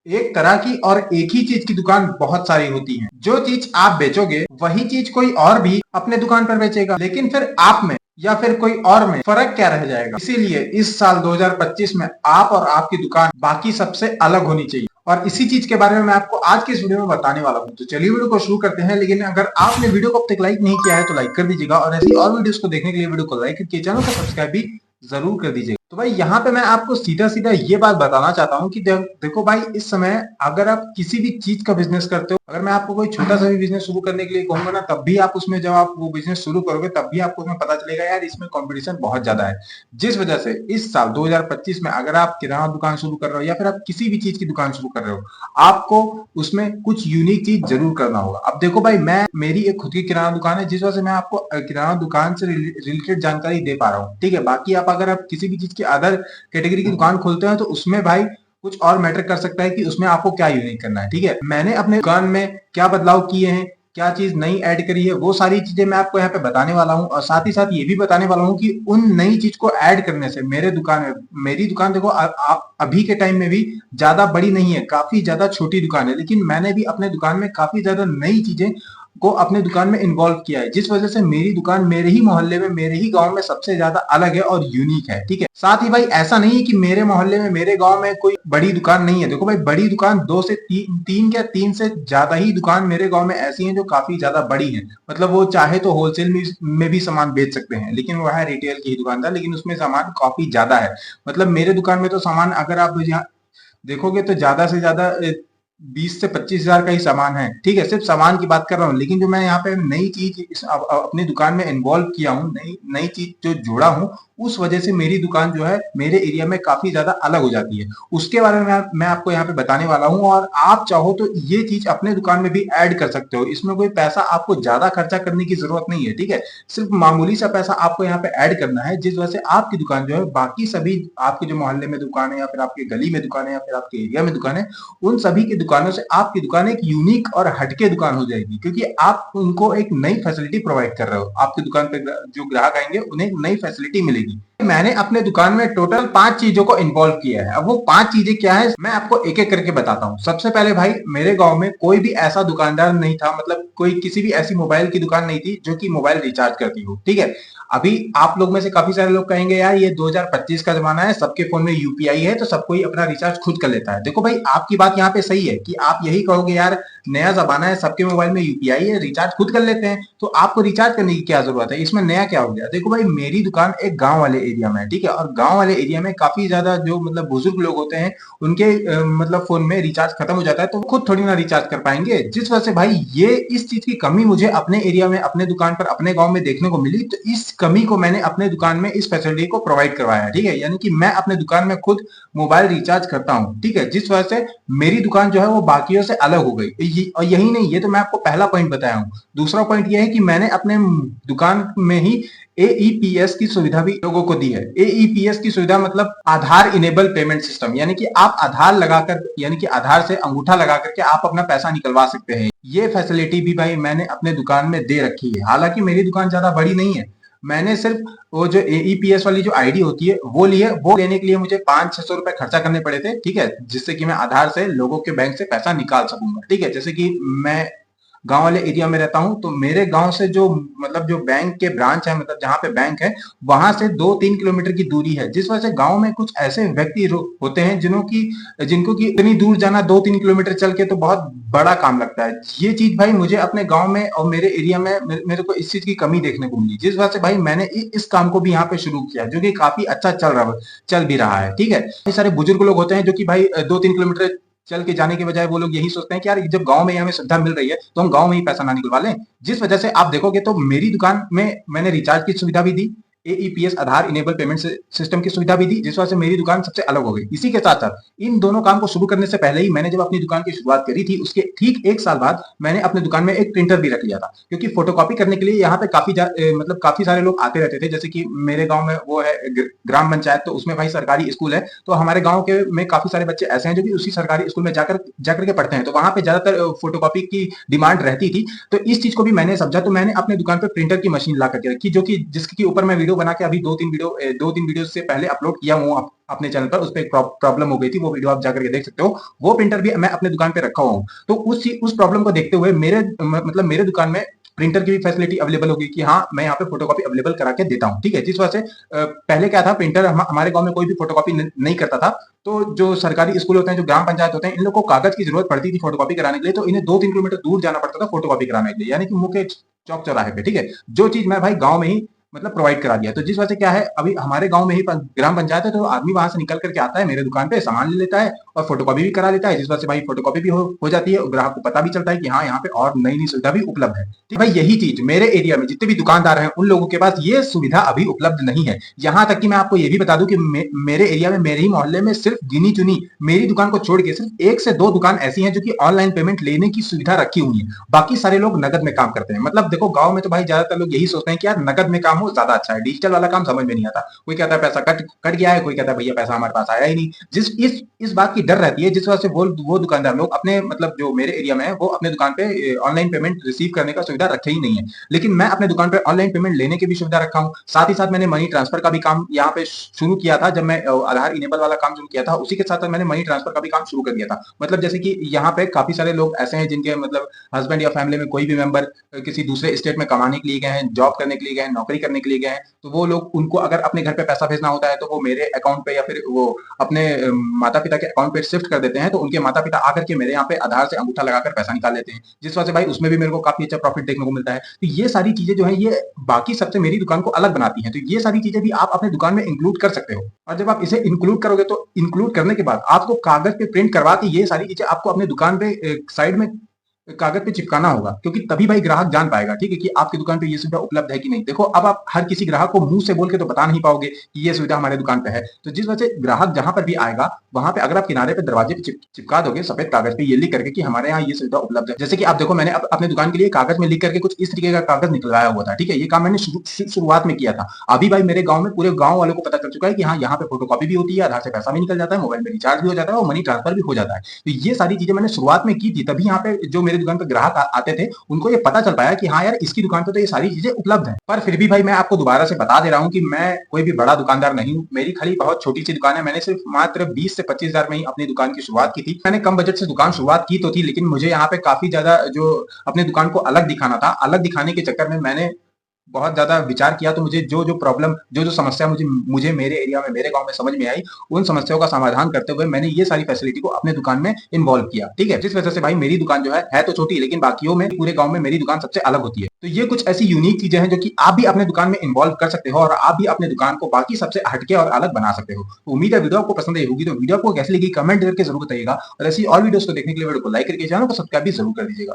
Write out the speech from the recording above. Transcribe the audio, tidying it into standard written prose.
एक तरह की और एक ही चीज की दुकान बहुत सारी होती है। जो चीज आप बेचोगे वही चीज कोई और भी अपने दुकान पर बेचेगा, लेकिन फिर आप में या फिर कोई और में फर्क क्या रह जाएगा। इसीलिए इस साल 2025 में आप और आपकी दुकान बाकी सबसे अलग होनी चाहिए, और इसी चीज के बारे में मैं आपको आज के इस वीडियो में बताने वाला हूँ। तो चलिए वीडियो को शुरू करते हैं। लेकिन अगर आपने वीडियो को अब तक लाइक नहीं किया है तो लाइक कर दीजिएगा, और ऐसी और वीडियोस को देखने के लिए वीडियो को लाइक करके चैनल को सब्सक्राइब भी जरूर कर दीजिएगा। तो भाई यहाँ पे मैं आपको सीधा सीधा ये बात बताना चाहता हूँ कि देखो भाई, इस समय अगर आप किसी भी चीज का बिजनेस करते हो, अगर मैं आपको कोई छोटा सा भी बिजनेस शुरू करने के लिए कहूंगा ना, तब भी आप उसमें, जब आप वो बिजनेस शुरू करोगे तब भी आपको उसमें पता चलेगा यार इसमें कंपटीशन बहुत ज्यादा है। जिस वजह से इस साल 2025 में अगर आप किराना दुकान शुरू कर रहे हो या फिर आप किसी भी चीज की दुकान शुरू कर रहे हो, आपको उसमें कुछ यूनिक चीज जरूर करना होगा। अब देखो भाई, मेरी एक खुद की किराना दुकान है, जिस वजह से मैं आपको किराना दुकान से रिलेटेड जानकारी दे पा रहा हूँ। ठीक है, बाकी आप अगर आप किसी भी चीज की अदर कैटेगरी की दुकान खोलते हैं तो उसमें भाई कुछ और मैटर कर सकता है कि उसमें आपको क्या यूनिक करना है। ठीक है, मैंने अपने दुकान में क्या बदलाव किए हैं, क्या चीज नई ऐड करी है, वो सारी चीजें मैं आपको यहाँ पे बताने वाला हूँ। और साथ ही साथ ये भी बताने वाला हूँ कि उन नई चीज को ऐड करने से मेरी दुकान देखो अभी के टाइम में भी ज्यादा बड़ी नहीं है, काफी ज्यादा छोटी दुकान है, लेकिन मैंने भी अपने दुकान में काफी ज्यादा नई चीजें को अपने दुकान में इन्वॉल्व किया है, जिस वजह से मेरी दुकान मेरे ही मोहल्ले में, मेरे ही गांव में सबसे ज्यादा अलग है और यूनिक है। ठीक है, साथ ही भाई ऐसा नहीं है कि मेरे मोहल्ले में, मेरे गांव में कोई बड़ी दुकान नहीं है। देखो भाई, बड़ी दुकान दो से तीन या तीन से ज्यादा ही दुकान मेरे गांव में ऐसी हैं जो काफी ज्यादा बड़ी हैं। मतलब वो चाहे तो होलसेल में भी सामान बेच सकते हैं, लेकिन वो है रिटेल की ही दुकानदार, लेकिन उसमें सामान काफी ज्यादा है। मतलब मेरे दुकान में तो सामान अगर आप यहाँ देखोगे तो ज्यादा से ज्यादा 20 से 25 हजार का ही सामान है। ठीक है, सिर्फ सामान की बात कर रहा हूँ, लेकिन जो मैं यहाँ पे नई चीज अपनी दुकान में इन्वॉल्व किया हूँ, नई नई चीज जो जोड़ा हूँ, उस वजह से मेरी दुकान जो है मेरे एरिया में काफी ज्यादा अलग हो जाती है। उसके बारे में मैं आपको यहाँ पे बताने वाला हूँ, और आप चाहो तो ये चीज अपने दुकान में भी ऐड कर सकते हो। इसमें कोई पैसा आपको ज्यादा खर्चा करने की जरूरत नहीं है। ठीक है, सिर्फ मामूली सा पैसा आपको यहाँ पे ऐड करना है, जिस वजह से आपकी दुकान जो है बाकी सभी आपके जो मोहल्ले में दुकान है या फिर आपके गली में दुकान है या फिर आपके एरिया में दुकान है, उन सभी की दुकानों से आपकी दुकान एक यूनिक और हटके दुकान हो जाएगी, क्योंकि आप उनको एक नई फैसिलिटी प्रोवाइड कर रहे हो। आपकी दुकान पे जो ग्राहक आएंगे उन्हें एक नई फैसिलिटी मिलेगी। मैंने अपने दुकान में टोटल 5 चीजों को इन्वॉल्व किया है। अब वो 5 चीजें क्या है, मैं आपको एक एक करके बताता हूँ। सबसे पहले भाई, मेरे गांव में कोई भी ऐसा दुकानदार नहीं था, मतलब कोई किसी भी ऐसी मोबाइल की दुकान नहीं थी जो कि मोबाइल रिचार्ज करती हो। ठीक है, अभी आप लोग में से काफी सारे लोग कहेंगे यार ये 2025 का जमाना है, सबके फोन में यूपीआई है तो सब कोई अपना रिचार्ज खुद कर लेता है। देखो भाई, आपकी बात यहाँ पे सही है कि आप यही कहोगे यार नया जमाना है, सबके मोबाइल में यूपीआई है, रिचार्ज खुद कर लेते हैं, तो आपको रिचार्ज करने की क्या जरूरत है, इसमें नया क्या हो गया। देखो भाई, मेरी दुकान एक गांव वाले एरिया में है। ठीक है, और गांव वाले एरिया में काफी ज्यादा जो मतलब बुजुर्ग लोग होते हैं, उनके मतलब फोन में रिचार्ज खत्म हो जाता है, तो खुद थोड़ी ना रिचार्ज कर पाएंगे। जिस वजह से भाई ये इस चीज की कमी मुझे अपने एरिया में, अपने दुकान पर, अपने गांव में देखने को मिली, तो इस कमी को मैंने अपने दुकान में इस फैसिलिटी को प्रोवाइड करवाया। ठीक है, यानी कि मैं अपने दुकान में खुद मोबाइल रिचार्ज करता हूँ। ठीक है, जिस वजह से मेरी दुकान जो है वो बाकियों से अलग हो गई। और यही नहीं, ये तो मैं आपको पहला पॉइंट बताया हूँ। दूसरा पॉइंट ये है कि मैंने अपने दुकान में ही एईपीएस की सुविधा भी लोगों को दी है। एईपीएस की सुविधा मतलब आधार इनेबल पेमेंट सिस्टम, यानी कि आप आधार लगाकर, यानी कि आधार से अंगूठा लगा करके आप अपना पैसा निकलवा सकते हैं। ये फैसिलिटी भी भाई मैंने अपने दुकान में दे रखी है। हालांकि मेरी दुकान ज्यादा बड़ी नहीं है, मैंने सिर्फ वो जो एईपीएस वाली जो आईडी होती है वो ली है। वो लेने के लिए मुझे 500-600 रुपए खर्चा करने पड़े थे। ठीक है, जिससे कि मैं आधार से लोगों के बैंक से पैसा निकाल सकूंगा। ठीक है, जैसे कि मैं गांव वाले एरिया में रहता हूं, तो मेरे गांव से जो मतलब जो बैंक के ब्रांच है, मतलब जहां पे बैंक है, वहां से 2-3 किलोमीटर की दूरी है। जिस वजह से गांव में कुछ ऐसे व्यक्ति होते हैं जिनको की इतनी दूर जाना 2-3 किलोमीटर चल के तो बहुत बड़ा काम लगता है। ये चीज भाई मुझे अपने गांव में और मेरे एरिया में मेरे को इस चीज की कमी देखने को मिली, जिस वजह से भाई मैंने इस काम को भी यहाँ पे शुरू किया, जो कि काफी अच्छा चल भी रहा है। ठीक है, ये सारे बुजुर्ग लोग होते हैं जो कि भाई 2-3 किलोमीटर चल के जाने के बजाय वो लोग यही सोचते हैं कि यार जब गांव में हमें सुविधा मिल रही है तो हम गांव में ही पैसा ना निकलवा लें। जिस वजह से आप देखोगे तो मेरी दुकान में मैंने रिचार्ज की सुविधा भी दी, एईपीएस आधार इनेबल पेमेंट सिस्टम की सुविधा भी दी, जिस वजह से मेरी दुकान सबसे अलग हो गई। इसी के साथ साथ इन दोनों काम को शुरू करने से पहले ही मैंने जब अपनी दुकान की शुरुआत करी थी, उसके ठीक 1 साल बाद मैंने अपनी दुकान में एक प्रिंटर भी रख लिया था, क्योंकि फोटोकॉपी करने के लिए यहाँ पे मतलब काफी सारे लोग आते रहते थे। जैसे कि मेरे गाँव में वो है ग्राम पंचायत, तो उसमें भाई सरकारी स्कूल है, तो हमारे गाँव के में काफी सारे बच्चे ऐसे हैं जो कि उसी सरकारी स्कूल में जाकर के पढ़ते हैं, तो वहां पे ज्यादातर फोटोकॉपी की डिमांड रहती थी। तो इस चीज को भी मैंने समझा, तो मैंने अपने दुकान पर प्रिंटर की मशीन ला करके रखी, जो कि जिसके ऊपर मैं वीडियो बना के अभी 2-3 वीडियो से पहले अपलोड किया हूँ अपने चैनल पर। उस पे एक प्रॉब्लम हो गई थी, वो वीडियो आप जाकर के देख सकते हो। वो प्रिंटर भी मैं अपने दुकान पे रखा हुआ हूँ। तो उस प्रॉब्लम को देखते हुए मतलब मेरे दुकान में प्रिंटर की भी फैसिलिटी अवेलेबल होगी कि हाँ, मैं यहाँ पे फोटोकॉपी अवेलेबल करा के देता हूँ। ठीक है, जिस वजह से पहले क्या था, प्रिंटर हमारे गांव में कोई भी फोटोकॉपी नहीं करता था। तो जो सरकारी स्कूल होते हैं, जो ग्राम पंचायत होते हैं, इन लोगों को कागज की जरूरत पड़ती थी फोटोकॉपी कराने के लिए। तो इन्हें 2-3 किलोमीटर दूर जाना पड़ता था फोटोकॉपी कराने के लिए, यानी कि मुख्य चौक चौराहे पे। ठीक है, जो चीज मैं भाई गांव में ही मतलब प्रोवाइड करा दिया। तो जिस वजह से क्या है, अभी हमारे गांव में ही ग्राम पंचायत है, तो आदमी वहां से निकल करके आता है मेरे दुकान पे, सामान ले लेता है और फोटोकॉपी भी करा लेता है। जिस वजह से भाई फोटोकॉपी भी हो जाती है और ग्राहक को पता भी चलता है कि हाँ, यहाँ पे और नई नई सुविधा भी उपलब्ध है। ठीक भाई, यही चीज मेरे एरिया में जितने भी दुकानदार हैं, उन लोगों के पास ये सुविधा अभी उपलब्ध नहीं है। यहाँ तक कि मैं आपको ये भी बता दूं कि मेरे एरिया में, मेरे ही मोहल्ले में सिर्फ गिनी चुनी, मेरी दुकान को छोड़ के सिर्फ 1 से 2 दुकान ऐसी हैं जो कि ऑनलाइन पेमेंट लेने की सुविधा रखी हुई है। बाकी सारे लोग नगद में काम करते हैं। मतलब देखो, गांव में तो भाई ज्यादातर लोग यही सोचते हैं कि यार नगद में काम हो ज्यादा अच्छा है, डिजिटल वाला काम समझ में नहीं आता। कोई कहता है पैसा कट गया है, कोई कहता है भैया पैसा हमारे पास आया ही नहीं। इस बात की डर रहती है, जिस वजह से वो दुकानदार लोग अपने, मतलब जो मेरे एरिया में है, वो अपने दुकान पे ऑनलाइन पेमेंट रिसीव करने का सुविधा रखे ही नहीं है। लेकिन मैं अपने दुकान पे ऑनलाइन पेमेंट लेने की भी सुविधा रखा हूँ। साथ ही साथ मैंने मनी ट्रांसफर का भी काम यहाँ पे शुरू किया था। जब मैं आधार इनेबल वाला काम शुरू किया था, उसी के साथ साथ मैंने मनी ट्रांसफर का भी काम शुरू कर दिया था। मतलब जैसे कि यहाँ पे काफी सारे लोग ऐसे हैं जिनके मतलब हस्बैंड या फैमिली में कोई भी मेंबर किसी दूसरे स्टेट में कमाने के लिए गए हैं, जॉब करने के लिए गए हैं, नौकरी करने के लिए गए हैं, तो वो लोग, उनको अगर अपने घर पे पैसा भेजना होता है तो वो मेरे अकाउंट पे या फिर वो अपने माता पिता के अकाउंट पे शिफ्ट कर देते हैं। तो उनके माता पिता आकर के मेरे यहाँ पे आधार से अंगूठा लगाकर पैसा निकाल लेते हैं, जिस वजह से भाई उसमें भी मेरे को काफी अच्छा प्रॉफिट देखने को मिलता है। तो ये सारी चीजें जो है, ये बाकी सबसे मेरी दुकान को अलग बनाती हैं। तो ये सारी चीजें भी आप अपने दुकान में इंक्लूड कर सकते हो। और जब आप इसे इंक्लूड करोगे, तो इंक्लूड करने के बाद आपको कागज पे प्रिंट करवा के ये सारी चीजें आपको अपने दुकान पे साइड में कागज पे चिपकाना होगा, क्योंकि तभी भाई ग्राहक जान पाएगा, ठीक है, कि आपकी दुकान पे ये सुविधा उपलब्ध है कि नहीं। देखो, अब आप हर किसी ग्राहक को मुंह से बोल के तो बता नहीं पाओगे कि ये सुविधा हमारे दुकान पे है। तो जिस वजह से ग्राहक जहां पर भी आएगा, वहां पे अगर आप किनारे पे दरवाजे पे चिपका दोगे सफेद कागज पे ये लिख करके कि हमारे यहाँ ये सुविधा उपलब्ध है। जैसे कि आप देखो, मैंने अपने दुकान के लिए कागज में लिख करके कुछ इस तरीके का कागज निकलवाया हुआ था। ठीक है, ये काम मैंने शुरुआत में किया था। अभी भाई मेरे गाँव में पूरे गाँव वालों को पता चल चुका है कि हाँ, यहाँ पे फोटोकॉपी भी होती है, आधार से पैसा भी निकल जाता है, मोबाइल में रिचार्ज भी हो जाता है और मनी ट्रांसफर भी हो जाता है। तो ये सारी चीजें मैंने शुरुआत में की थी, तभी यहाँ पे जो मेरे दुकान पे ग्राहक आते थे, उनको ये पता चल पाया कि हाँ यार, इसकी दुकान पे तो ये सारी चीजें उपलब्ध हैं। पर फिर भी भाई मैं आपको दोबारा से बता दे रहा हूँ कि मैं कोई भी बड़ा दुकानदार नहीं हूँ। मेरी खाली बहुत छोटी सी दुकान है। मैंने सिर्फ मात्र 20 से 25 हजार में ही अपनी दुकान की शुरुआत की थी। मैंने कम बजट से दुकान शुरुआत की तो थी, लेकिन मुझे यहाँ पे काफी ज्यादा जो अपने दुकान को अलग दिखाना था, अलग दिखाने के चक्कर में मैंने बहुत ज्यादा विचार किया। तो मुझे जो जो प्रॉब्लम, जो जो समस्या मुझे मेरे एरिया में, मेरे गांव में समझ में आई, उन समस्याओं का समाधान करते हुए मैंने ये सारी फैसिलिटी को अपने दुकान में इन्वॉल्व किया। ठीक है, जिस वजह से भाई मेरी दुकान जो है तो छोटी, लेकिन बाकियों में, पूरे गांव में मेरी दुकान सबसे अलग होती है। तो ये कुछ ऐसी यूनिक चीजें हैं जो कि आप भी अपने दुकान में इन्वॉल्व कर सकते हो और आप भी अपने दुकान को बाकी सबसे हटके और अलग बना सकते हो। तो उम्मीद है वीडियो आपको पसंद आई होगी। तो वीडियो को कैसी लगी कमेंट करके जरूर बताइएगा, और ऐसी और वीडियोस को देखने के लिए वीडियो को लाइक करके चैनल को सब्सक्राइब भी जरूर कर दीजिएगा।